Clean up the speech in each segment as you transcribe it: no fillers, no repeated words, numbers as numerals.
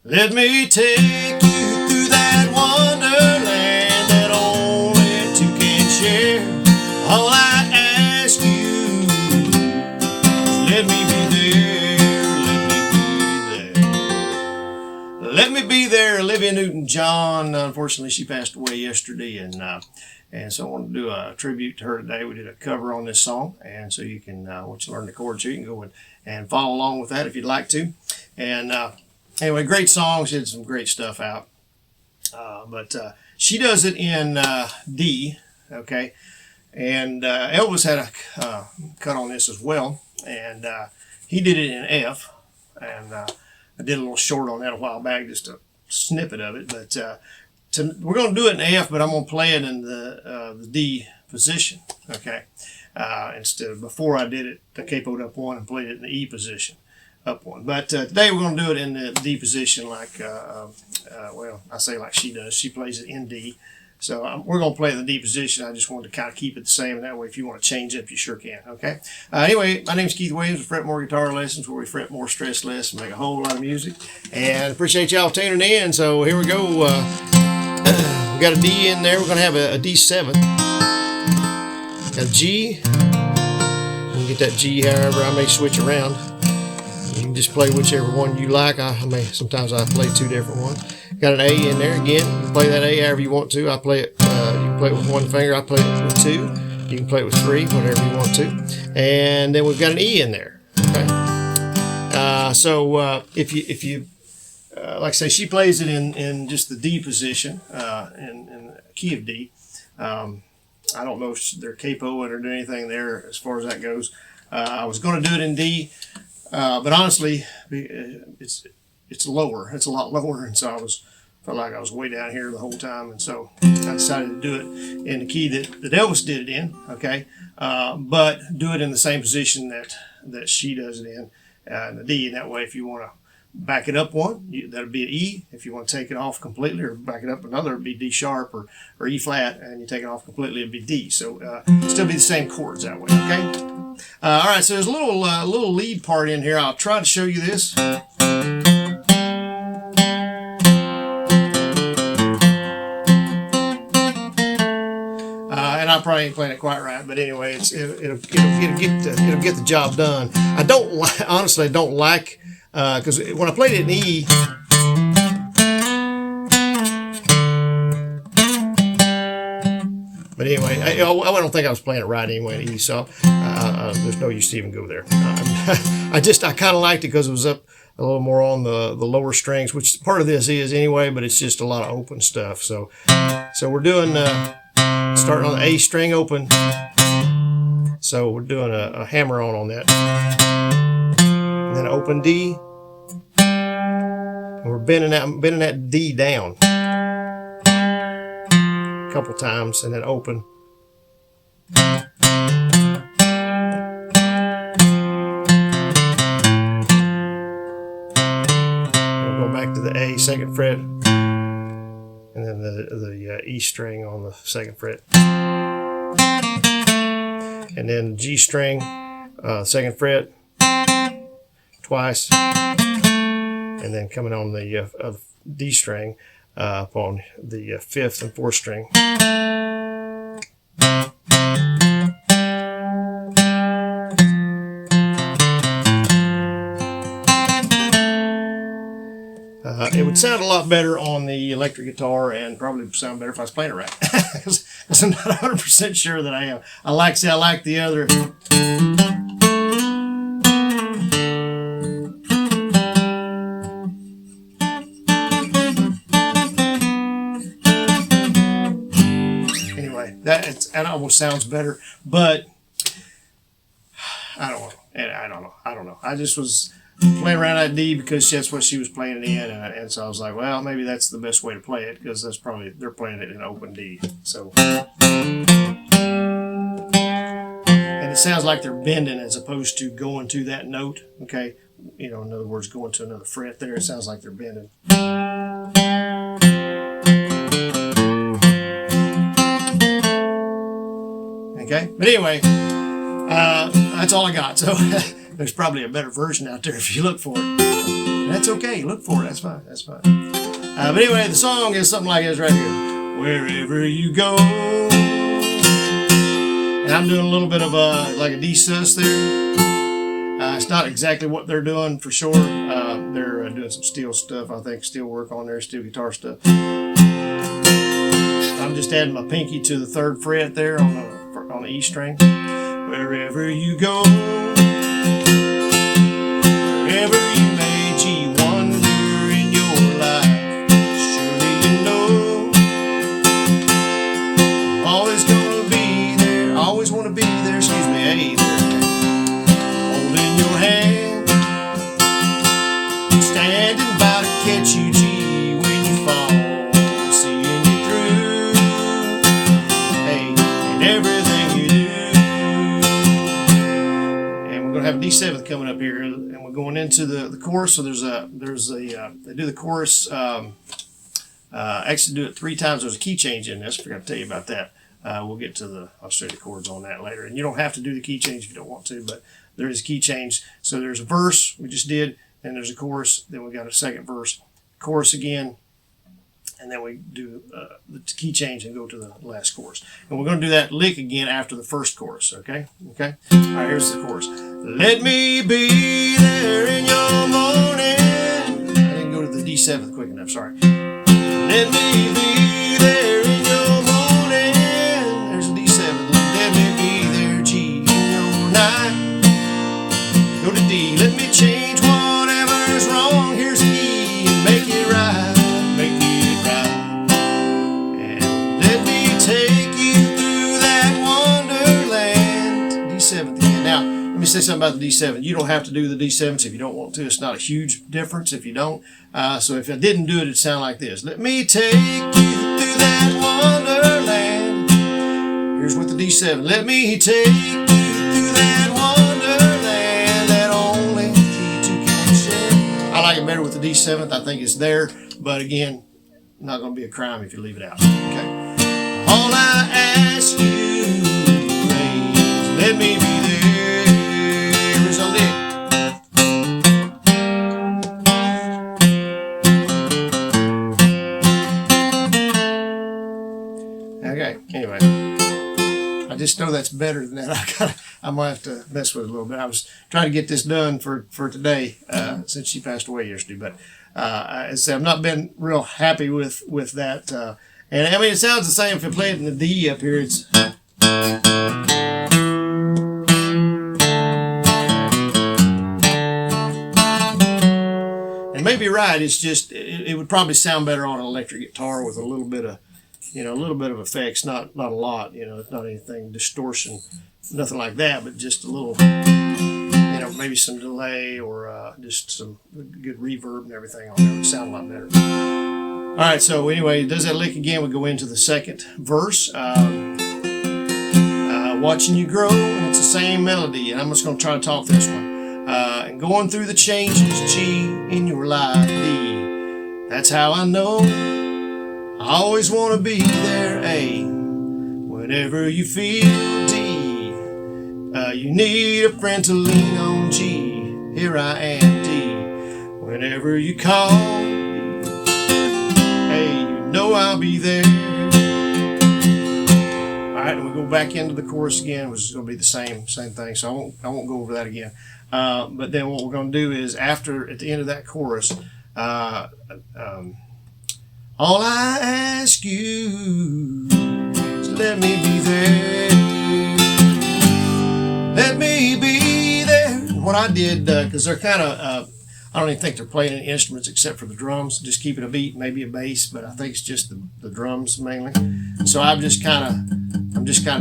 Let me take you through that wonderland that only two can share. All I ask you, let me be there, let me be there. Olivia Newton-John, unfortunately, she passed away yesterday, and so I wanted to do a tribute to her today. We did a cover on this song, and so you can, once you learn the chords, you can go and follow along with that if you'd like to. And anyway, great song. She had some great stuff out. But she does it in D, okay? And Elvis had a cut on this as well, and he did it in F. And I did a little short on that a while back, just a snippet of it. But we're going to do it in F, but I'm going to play it in the D position, okay? Instead of before I did it, I capoed up one and played it in the E position, up one. But today we're going to do it in the D position, like well, I say like she does. She plays it in D, so we're going to play the D position. I just wanted to kind of keep it the same, and that way, if you want to change up, you sure can. Okay. Anyway, my name's Keith Williams with Fret More Guitar Lessons, where we fret more, stress less, and make a whole lot of music. And appreciate y'all tuning in. So here we go. We got a D in there. We're going to have a D7. Got a G. You can get that G however. I may switch around. You can just play whichever one you like. Sometimes I play two different ones. Got an A in there again. You can play that A however you want to. I play it. You can play it with one finger. I play it with two. You can play it with three, whatever you want to. And then we've got an E in there. Okay. So if you like I say, she plays it in just the D position, in the key of D. I don't know if they're capoing or doing anything there as far as that goes. I was going to do it in D, but honestly, it's lower. It's a lot lower, and so felt like I was way down here the whole time, and so I decided to do it in the key that Elvis did it in. Okay, but do it in the same position that she does it in the D, and that way, if you want to back it up one, that'll be an E. If you want to take it off completely or back it up another, it'd be D sharp or E flat, and you take it off completely, it'd be D. So still be the same chords that way, okay? All right, so there's a little lead part in here. I'll try to show you this. And I probably ain't playing it quite right, but anyway, it'll get the job done. I honestly don't like. Because when I played it in E, but anyway, I don't think I was playing it right anyway in E, so there's no use to even go there. I kind of liked it because it was up a little more on the lower strings, which part of this is anyway, but it's just a lot of open stuff. So we're doing starting on the A string open. So we're doing a hammer on that. And then open D. And we're bending that D down a couple times, and then open. And we'll go back to the A, second fret, and then the E string on the second fret. And then G string, second fret, twice, and then coming on the D string upon the fifth and fourth string. It would sound a lot better on the electric guitar, and probably sound better if I was playing it right. Because I'm not 100% sure that I am. I like the other. Anyway, that almost sounds better, but I don't know. I just was playing around that D because that's what she was playing it in, and so I was like, well, maybe that's the best way to play it, because that's probably, they're playing it in open D. So, and it sounds like they're bending as opposed to going to that note. Okay, in other words, going to another fret there. It sounds like they're bending. Okay, but anyway, that's all I got. So there's probably a better version out there if you look for it. That's okay. Look for it. That's fine. That's fine. But anyway, the song is something like this right here. Wherever you go. And I'm doing a little bit of like a D sus there. It's not exactly what they're doing for sure. They're doing some steel stuff, I think, steel work on there, steel guitar stuff. I'm just adding my pinky to the 3rd fret there on the E string. Wherever you go, wherever you may G wander in your life, surely you know I'm always gonna be there, always wanna be there, excuse me, hey there, holding your hand, standing by to catch you G when you fall, seeing you through, hey, and everything you do. And we're gonna have a D7 coming up here, and we're going into the chorus. So there's a they do the chorus. Actually do it 3 times. There's a key change in this. I forgot to tell you about that. We'll get to I'll show you the chords on that later. And you don't have to do the key change if you don't want to, but there is a key change. So there's a verse we just did, then there's a chorus, then we got a second verse, chorus again, and then we do the key change and go to the last chorus. And we're going to do that lick again after the first chorus, okay? Okay? All right, here's the chorus. Let me be there in your morning. I didn't go to the D7 quick enough, sorry. Let me be there in your morning. There's a D7. Let me be there, G, in your night. Go to D. Let me change whatever's wrong. Here's E, and make it right. Make it right. And let me take you through that wonderland. D7 again. Now, let me say something about the D7. You don't have to do the D7s if you don't want to. It's not a huge difference if you don't. So if I didn't do it, it'd sound like this. Let me take you through that wonderland. Here's with the D7. Let me take you through that wonderland that only D2 can share. I like it better with the D7th. I think it's there. But again, not going to be a crime if you leave it out. Okay. All I ask you is let me be there. Here's a lick. Okay, anyway, I just know that's better than that. I might have to mess with it a little bit. I was trying to get this done for today since she passed away yesterday, but I said I've not been real happy with that. And I mean, it sounds the same if I play it in the D up here. It's and maybe you're right. It's just it would probably sound better on an electric guitar with a little bit of effects, not a lot, it's not anything distortion, nothing like that, but just a little, maybe some delay or just some good reverb and everything on there. It would sound a lot better. All right, so anyway, it does that lick again. We go into the second verse. Watching you grow, and it's the same melody, and I'm just going to try to talk this one. And going through the changes, G, in your life, D. That's how I know I always want to be there, A. Whenever you feel D, you need a friend to lean on, G. Here I am, D. Whenever you call, hey, you know I'll be there. All right, and we go back into the chorus again, which is going to be the same thing. So I won't go over that again. But then what we're going to do is at the end of that chorus, all I ask you is let me be there. Let me be there. What I did, because they're kind of, I don't even think they're playing any instruments except for the drums, just keeping a beat, maybe a bass, but I think it's just the drums mainly. So I'm just kind of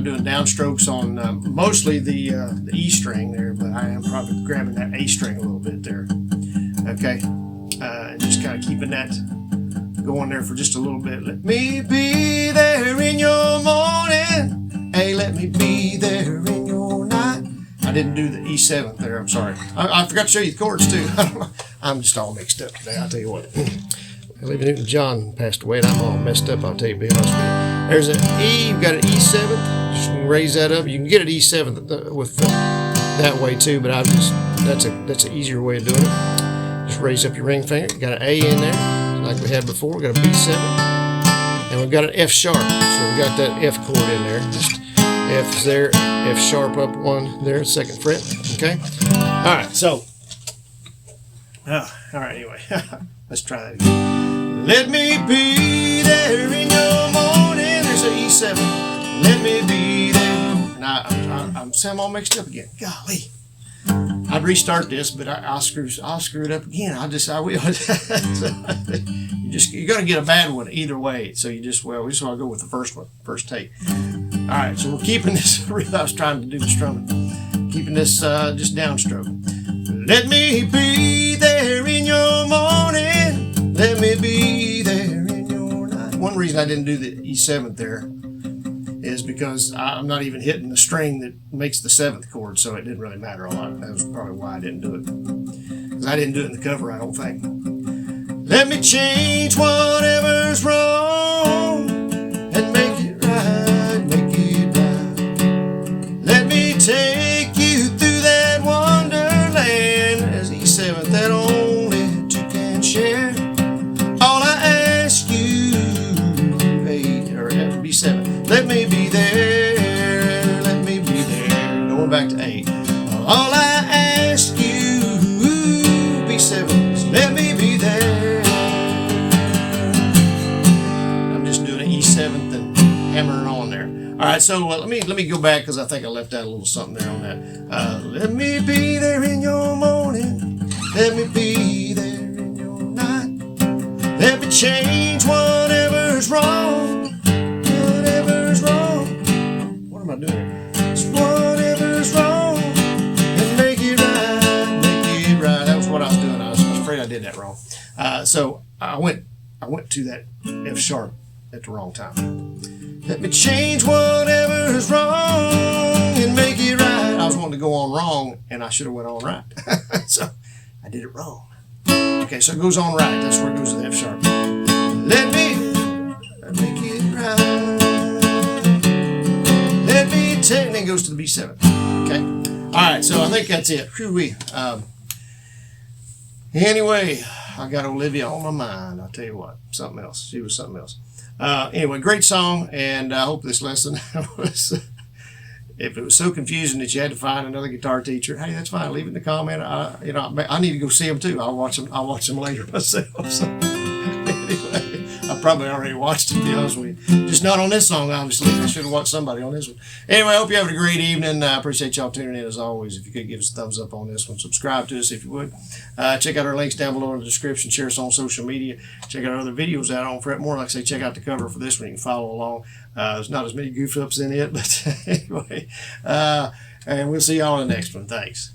doing downstrokes on mostly the E string there, but I am probably grabbing that A string a little bit there. Okay, and just kind of keeping that going there for just a little bit. Let me be there in your morning. Hey, let me be there in your night. I didn't do the E7th there. I'm sorry. I forgot to show you the chords too. I'm just all mixed up today. I'll tell you what. Olivia Newton-John passed away and I'm all messed up, I'll tell you, be honest with you. There's an E. You've got an E7th. Just raise that up. You can get an E7th with that way too, but that's an easier way of doing it. Just raise up your ring finger. You got an A in there, like we had before. We got a B7, and we've got an F sharp. So we got that F chord in there. Just F is there, F sharp up one there, second fret. Okay. All right. So, all right. Anyway, let's try that again. Let me be there in your morning. There's an E7. Let me be there. And I'm all mixed up again. Golly. I'd restart this, but I'll screw it up again. I will. So, you got to get a bad one either way. So we just want to go with the first one, first take. All right, so we're keeping this. I was trying to do the strumming, keeping this just downstroke. Let me be there in your morning. Let me be there in your night. One reason I didn't do the E7 there is because I'm not even hitting the string that makes the 7th chord, so it didn't really matter a lot. That was probably why I didn't do it. Because I didn't do it in the cover, I don't think. Let me change whatever's wrong and make it right, make it right. Let me take you through that wonderland as E7 that only two can share. All I ask you, A or B7. Let me be there, let me be there. Going back to A. All I ask you, B7, is let me be there. I'm just doing an E7th and hammering on there. All right, so let me go back because I think I left out a little something there on that. Let me be there in your morning. Let me be there in your night. Let me change whatever's wrong. What am I doing? It's whatever's wrong and make it right, make it right. That was what I was doing. I was afraid I did that wrong. So I went to that F sharp at the wrong time. Let me change whatever's wrong and make it right. I was wanting to go on wrong, and I should have went on right. So I did it wrong. Okay, so it goes on right. That's where it goes to the F sharp. Let me make it right. And then goes to the B7. Okay. All right. So I think that's it. Whew-wee. Anyway, I got Olivia on my mind. I'll tell you what. Something else. She was something else. Anyway, great song. And I hope this lesson was, if it was so confusing that you had to find another guitar teacher, hey, that's fine. Leave it in the comment. I need to go see them too. I'll watch them later myself. So anyway. I probably already watched it, to be honest with you. Just not on this song, obviously. I should have watched somebody on this one. Anyway, I hope you have a great evening. I appreciate y'all tuning in as always. If you could give us a thumbs up on this one, subscribe to us if you would. Check out our links down below in the description. Share us on social media. Check out our other videos out on Fretmore. Like I say, check out the cover for this one. You can follow along. There's not as many goof ups in it, but anyway. And we'll see y'all in the next one. Thanks.